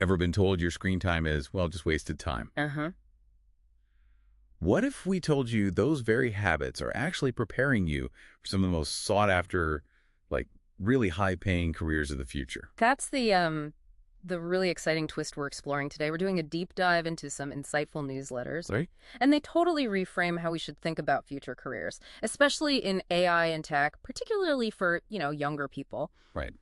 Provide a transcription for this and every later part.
Ever been told your screen time is, well, just wasted time? Uh-huh. What if we told you those very habits are actually preparing you for some of the most sought-after, like, really high-paying careers of the future? That's the really exciting twist we're exploring today. We're doing a deep dive into some insightful newsletters, Right? and they totally reframe how we should think about future careers, especially in AI and tech, particularly for, younger people. Right.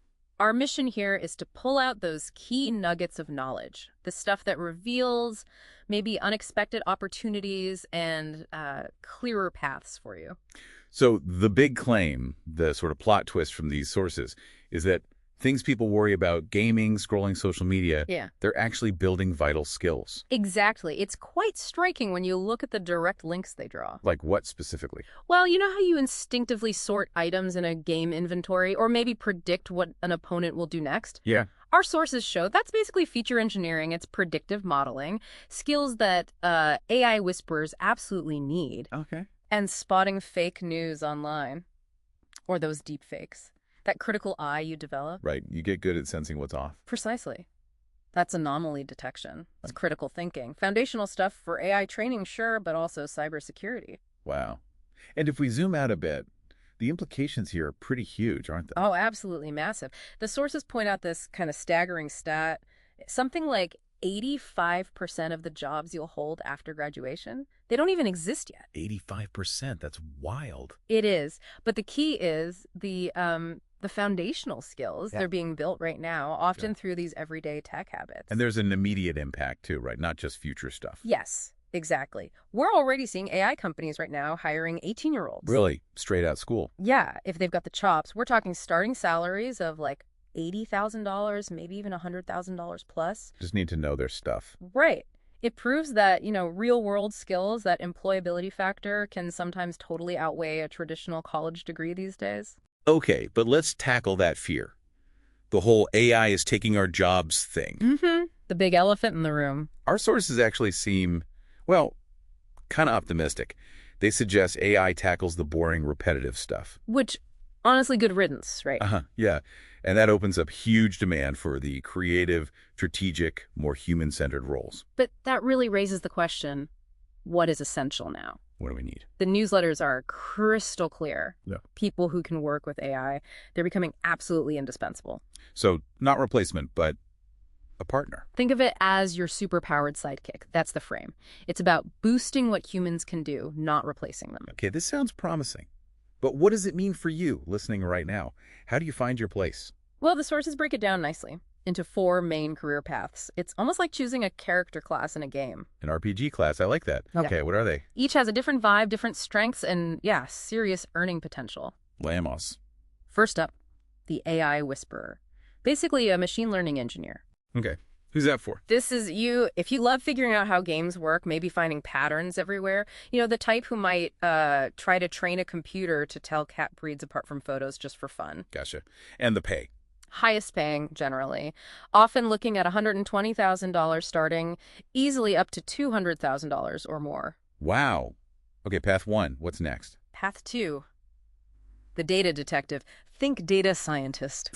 Our mission here is to pull out those key nuggets of knowledge, the stuff that reveals maybe unexpected opportunities and clearer paths for you. So the big claim, the sort of plot twist from these sources, is that things people worry about, gaming, scrolling social media, Yeah. they're actually building vital skills. Exactly. It's quite striking when you look at the direct links they draw. Like what specifically? Well, you know how you instinctively sort items in a game inventory or maybe predict what an opponent will do next? Yeah. Our sources show that's basically feature engineering. It's predictive modeling, skills that AI whisperers absolutely need, Okay. and spotting fake news online or those deep fakes. That critical eye you develop. Right. You get good at sensing what's off. Precisely. That's anomaly detection. It's critical thinking. Foundational stuff for AI training, sure, but also cybersecurity. Wow. And if we zoom out a bit, the implications here are pretty huge, aren't they? Oh, absolutely massive. The sources point out this kind of staggering stat. Something like 85% of the jobs you'll hold after graduation, they don't even exist yet. 85%. That's wild. It is. But the key is the foundational skills. Yeah. They're being built right now, often through these everyday tech habits. And there's an immediate impact too, right? Not just future stuff. Yes, exactly. We're already seeing AI companies right now hiring 18-year-olds. Really? Straight out school. Yeah, if they've got the chops. We're talking starting salaries of like $80,000, maybe even $100,000 plus. Just need to know their stuff. Right. It proves that, real-world skills, that employability factor can sometimes totally outweigh a traditional college degree these days. Okay, but let's tackle that fear. The whole AI is taking our jobs thing. Mm-hmm. The big elephant in the room. Our sources actually seem, well, kind of optimistic. They suggest AI tackles the boring, repetitive stuff. Which, honestly, good riddance, right? Yeah. And that opens up huge demand for the creative, strategic, more human-centered roles. But that really raises the question, what is essential now? What do we need? The newsletters are crystal clear. Yeah. People who can work with AI, they're becoming absolutely indispensable. So not replacement, but a partner. Think of it as your superpowered sidekick. That's the frame. It's about boosting what humans can do, not replacing them. Okay, this sounds promising. But what does it mean for you listening right now? How do you find your place? Well, the sources break it down nicely into 4 main career paths. It's almost like choosing a character class in a game. An RPG class, I like that. Yeah. Okay, what are they? Each has a different vibe, different strengths, and serious earning potential. Lamos. First up, the AI whisperer. Basically a machine learning engineer. Okay, who's that for? This is you, if you love figuring out how games work, maybe finding patterns everywhere, the type who might try to train a computer to tell cat breeds apart from photos just for fun. Gotcha. And the pay. Highest paying, generally. Often looking at $120,000 starting, easily up to $200,000 or more. Wow. Okay, path 1. What's next? Path 2. The data detective. Think data scientist.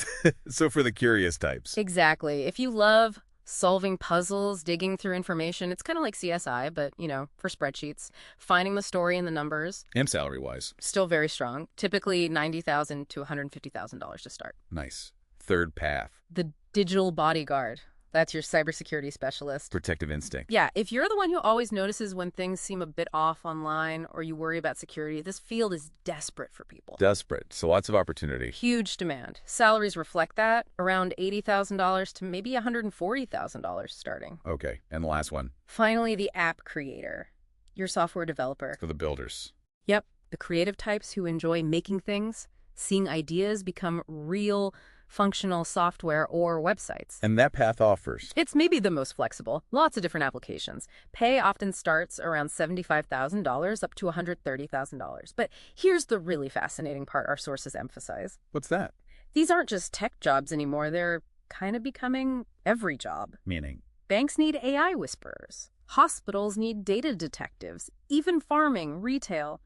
So for the curious types. Exactly. If you love solving puzzles, digging through information, it's kind of like CSI, but, for spreadsheets. Finding the story in the numbers. And salary-wise. Still very strong. Typically $90,000 to $150,000 to start. Nice. Third path. The digital bodyguard. That's your cybersecurity specialist. Protective instinct. Yeah, if you're the one who always notices when things seem a bit off online or you worry about security, this field is desperate for people. Desperate. So lots of opportunity. Huge demand. Salaries reflect that, around $80,000 to maybe $140,000 starting. Okay, and the last one. Finally, the app creator. Your software developer. For the builders. Yep, the creative types who enjoy making things, seeing ideas become real functional software or websites. And that path offers. It's maybe the most flexible. Lots of different applications. Pay often starts around $75,000 up to $130,000. But here's the really fascinating part our sources emphasize. What's that? These aren't just tech jobs anymore. They're kind of becoming every job. Meaning? Banks need AI whisperers. Hospitals need data detectives. Even farming, retail.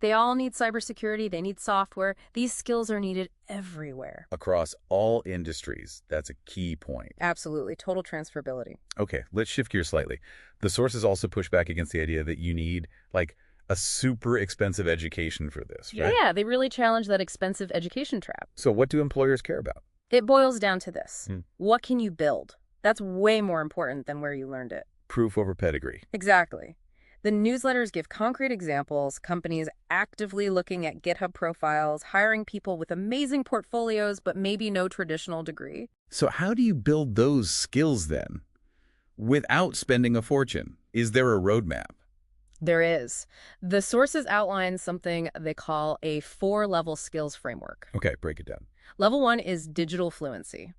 They all need cybersecurity. They need software. These skills are needed everywhere. Across all industries. That's a key point. Absolutely. Total transferability. Okay, let's shift gears slightly. The sources also push back against the idea that you need, like, a super expensive education for this, right? Yeah, they really challenge that expensive education trap. So what do employers care about? It boils down to this. Hmm. What can you build? That's way more important than where you learned it. Proof over pedigree. Exactly. The newsletters give concrete examples, companies actively looking at GitHub profiles, hiring people with amazing portfolios but maybe no traditional degree. So how do you build those skills then? Without spending a fortune? Is there a roadmap? There is. The sources outline something they call a 4-level skills framework. Okay, break it down. Level 1 is digital fluency.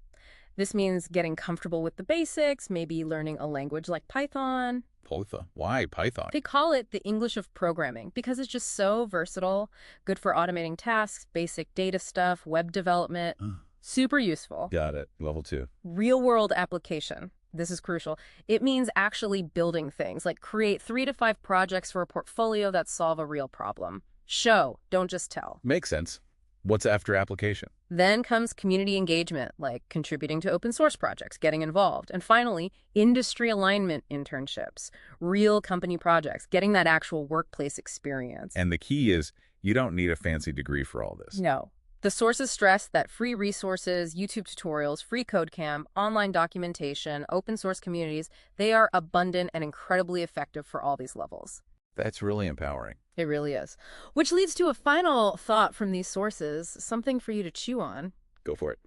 This means getting comfortable with the basics, maybe learning a language like Python. Python. Why Python? They call it the English of programming because it's just so versatile, good for automating tasks, basic data stuff, web development. Super useful. Got it. Level 2. Real-world application. This is crucial. It means actually building things, like create 3 to 5 projects for a portfolio that solve a real problem. Show, don't just tell. Makes sense. What's after application? Then comes community engagement, like contributing to open source projects, getting involved. And finally, industry alignment internships, real company projects, getting that actual workplace experience. And the key is you don't need a fancy degree for all this. No. The sources stress that free resources, YouTube tutorials, free code camp, online documentation, open source communities, they are abundant and incredibly effective for all these levels. That's really empowering. It really is. Which leads to a final thought from these sources, something for you to chew on. Go for it.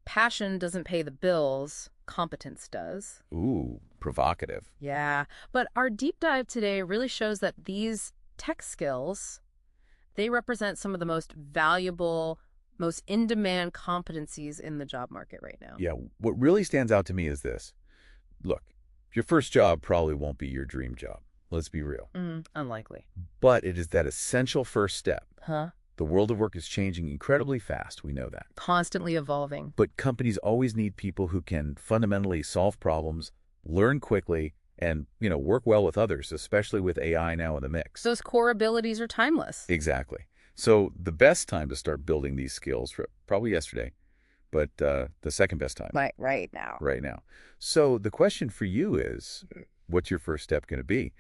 Passion doesn't pay the bills, competence does. Ooh, provocative. Yeah, but our deep dive today really shows that these tech skills, they represent some of the most valuable, most in-demand competencies in the job market right now. Yeah, what really stands out to me is this. Look, your first job probably won't be your dream job. Let's be real. Unlikely. But it is that essential first step. Huh? The world of work is changing incredibly fast. We know that. Constantly evolving. But companies always need people who can fundamentally solve problems, learn quickly, and, work well with others, especially with AI now in the mix. Those core abilities are timeless. Exactly. So the best time to start building these skills, probably yesterday, but the second best time. Right now. Right now. So the question for you is, what's your first step going to be?